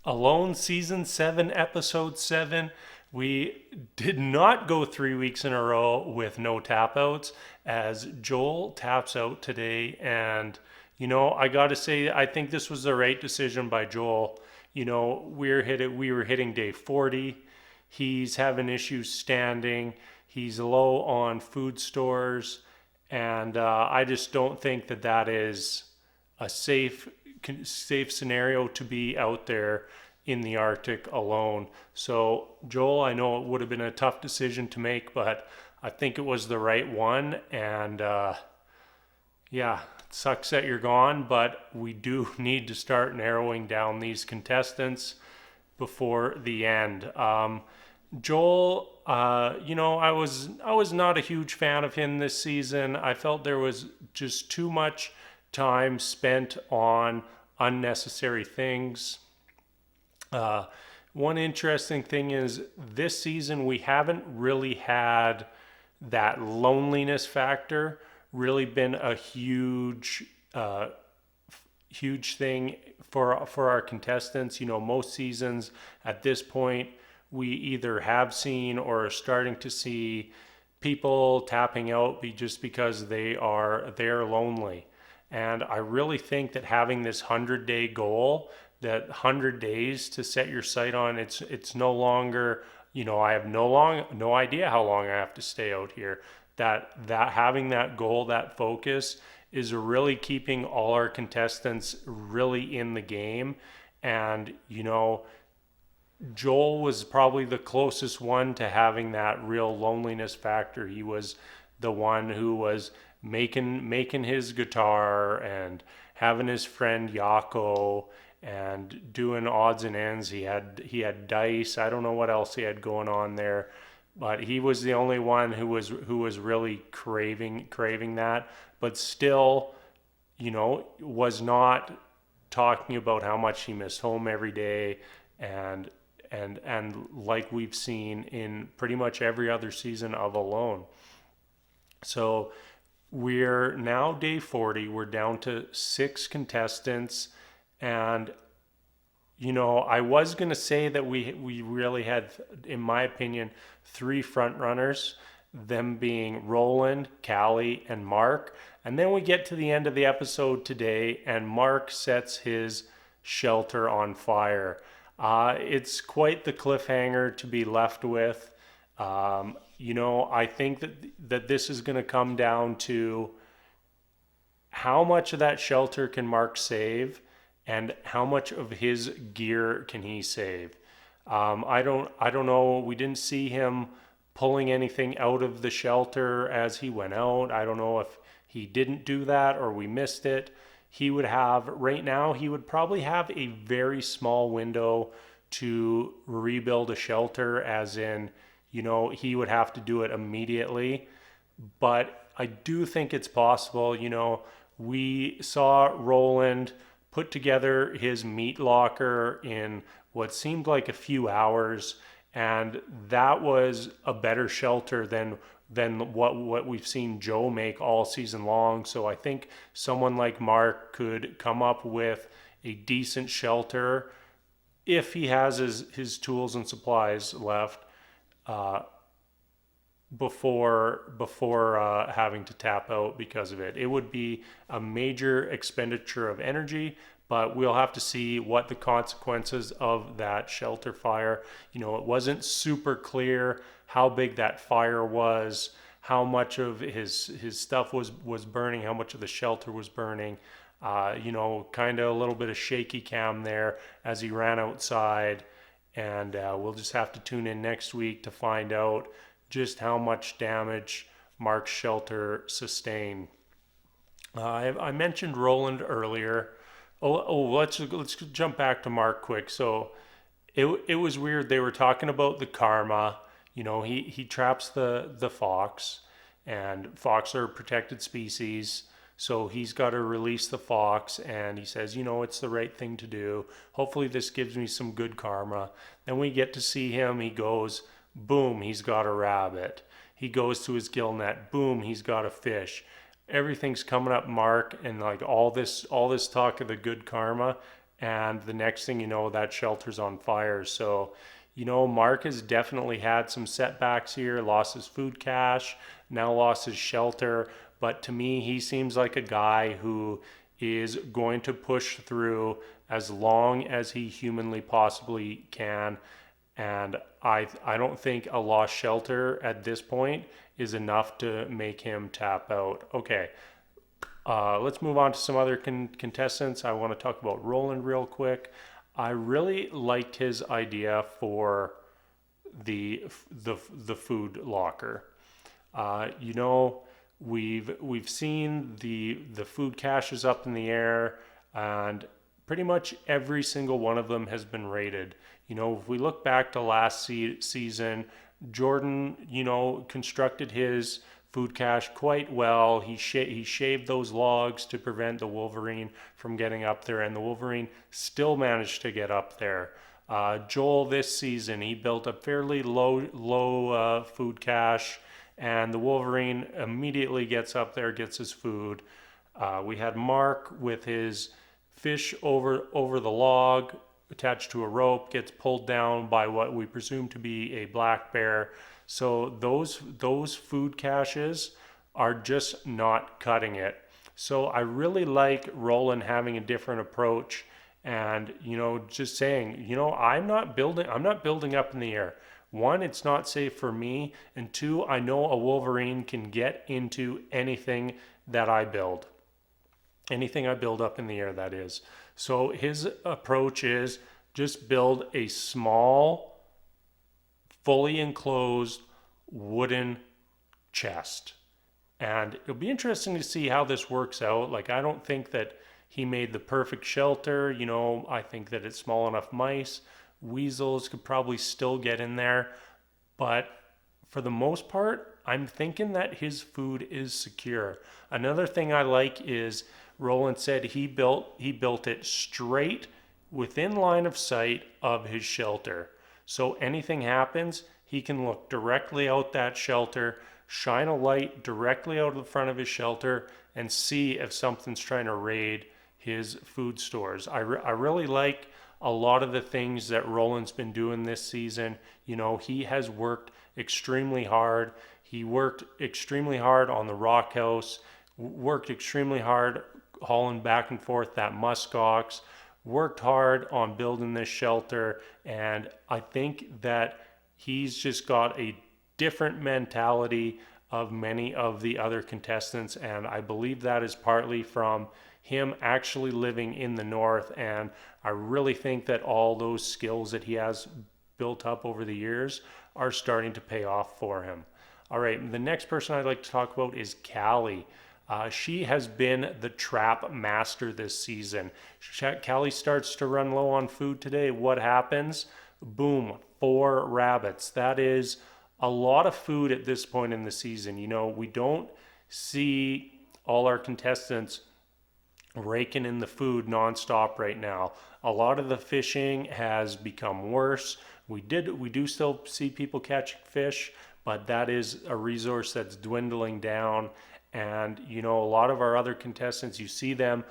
Alone Season 7, Episode 7. We did not go 3 weeks in a row with no tap outs as Joel taps out today. And, I got to say, I think this was the right decision by Joel. We were hitting day 40. He's having issues standing. He's low on food stores. And I just don't think that is a safe scenario to be out there in the Arctic alone. So Joel, I know it would have been a tough decision to make, but I think it was the right one. And yeah, it sucks that you're gone, but we do need to start narrowing down these contestants before the end. Joel, I was not a huge fan of him this season. I felt there was just too much time spent on unnecessary things. Uh, One interesting thing is this season we haven't really had that loneliness factor really been a huge thing for our contestants. Most seasons at this point we either have seen or are starting to see people tapping out just because they're lonely. And I really think that having this 100-day goal, that 100 days to set your sight on, it's no longer, I have no idea how long I have to stay out here. That having that goal, that focus is really keeping all our contestants really in the game. And Joel was probably the closest one to having that real loneliness factor. He was the one who was making his guitar and having his friend Jaco and doing odds and ends. He had dice. I don't know what else he had going on there, but he was the only one who was really craving that, but still, was not talking about how much he missed home every day. And like we've seen in pretty much every other season of Alone. So we're now day 40. We're down to 6 contestants. And, I was going to say that we really had, in my opinion, 3 front runners, them being Roland, Callie, and Mark. And then we get to the end of the episode today, and Mark sets his shelter on fire. It's quite the cliffhanger to be left with. I think that this is going to come down to how much of that shelter can Mark save, and how much of his gear can he save. I don't know. We didn't see him pulling anything out of the shelter as he went out. I don't know if he didn't do that or we missed it. Right now, he would probably have a very small window to rebuild a shelter, as in, he would have to do it immediately. But I do think it's possible. We saw Roland put together his meat locker in what seemed like a few hours, and that was a better shelter than what we've seen Joe make all season long. So I think someone like Mark could come up with a decent shelter if he has his tools and supplies left before having to tap out because of it. It would be a major expenditure of energy, but we'll have to see what the consequences of that shelter fire. It wasn't super clear how big that fire was, how much of his stuff was burning, how much of the shelter was burning. Kind of a little bit of shaky cam there as he ran outside. And we'll just have to tune in next week to find out just how much damage Mark's shelter sustained. I mentioned Roland earlier. Let's jump back to Mark quick. So it was weird. They were talking about the karma. He traps the fox, and fox are a protected species. So he's got to release the fox, and he says, it's the right thing to do. Hopefully this gives me some good karma. Then we get to see him. He goes, boom, he's got a rabbit. He goes to his gill net. Boom, he's got a fish. Everything's coming up Mark, and like all this talk of the good karma, and the next thing you know, that shelter's on fire. So, Mark has definitely had some setbacks here, lost his food cache, now lost his shelter. But to me, he seems like a guy who is going to push through as long as he humanly possibly can. And I don't think a lost shelter at this point is enough to make him tap out. Okay, let's move on to some other contestants. I want to talk about Roland real quick. I really liked his idea for the food locker. We've seen the food caches up in the air, and pretty much every single one of them has been rated. If we look back to last season, Jordan, constructed his food cache quite well. He shaved those logs to prevent the wolverine from getting up there, and the wolverine still managed to get up there. Joel this season, he built a fairly low food cache, and the wolverine immediately gets up there, gets his food. We had Mark with his fish over the log, attached to a rope, gets pulled down by what we presume to be a black bear. So those food caches are just not cutting it. So I really like Roland having a different approach, and just saying, I'm not building up in the air. One, it's not safe for me, and two, I know a wolverine can get into anything that I build. Anything I build up in the air, that is. So his approach is just build a small, fully enclosed wooden chest. And it'll be interesting to see how this works out. Like, I don't think that he made the perfect shelter. I think that it's small enough mice. Weasels could probably still get in there. But for the most part, I'm thinking that his food is secure. Another thing I like is Roland said he built it straight within line of sight of his shelter. So anything happens, he can look directly out that shelter, shine a light directly out of the front of his shelter, and see if something's trying to raid his food stores. I really like a lot of the things that Roland's been doing this season. He has worked extremely hard. He worked extremely hard on the rock house, worked extremely hard hauling back and forth that muskox, worked hard on building this shelter, and I think that he's just got a different mentality of many of the other contestants, and I believe that is partly from him actually living in the north, and I really think that all those skills that he has built up over the years are starting to pay off for him. All right, the next person I'd like to talk about is Callie. She has been the trap master this season. Callie starts to run low on food today. What happens? Boom, 4 rabbits. That is a lot of food at this point in the season. We don't see all our contestants raking in the food nonstop right now. A lot of the fishing has become worse. We do still see people catching fish, but that is a resource that's dwindling down. And a lot of our other contestants, you see them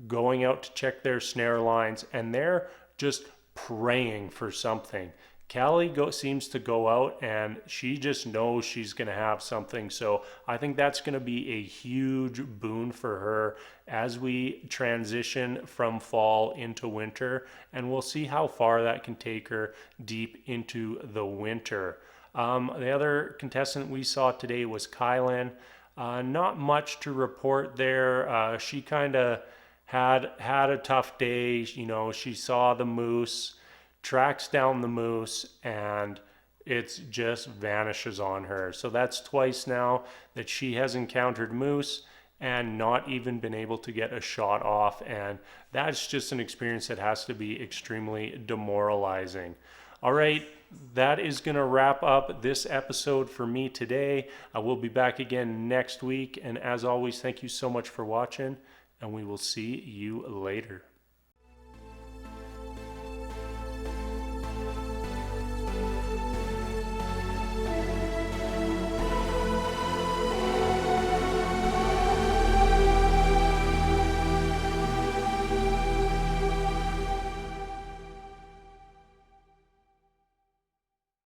going out to check their snare lines, and they're just praying for something. Callie seems to go out and she just knows she's going to have something. So I think that's going to be a huge boon for her as we transition from fall into winter. And we'll see how far that can take her deep into the winter. The other contestant we saw today was Kylan. Not much to report there. She kind of had a tough day. She saw the moose, tracks down the moose, and it just vanishes on her. So that's twice now that she has encountered moose and not even been able to get a shot off. And that's just an experience that has to be extremely demoralizing. All right, that is going to wrap up this episode for me today. I will be back again next week. And as always, thank you so much for watching, and we will see you later.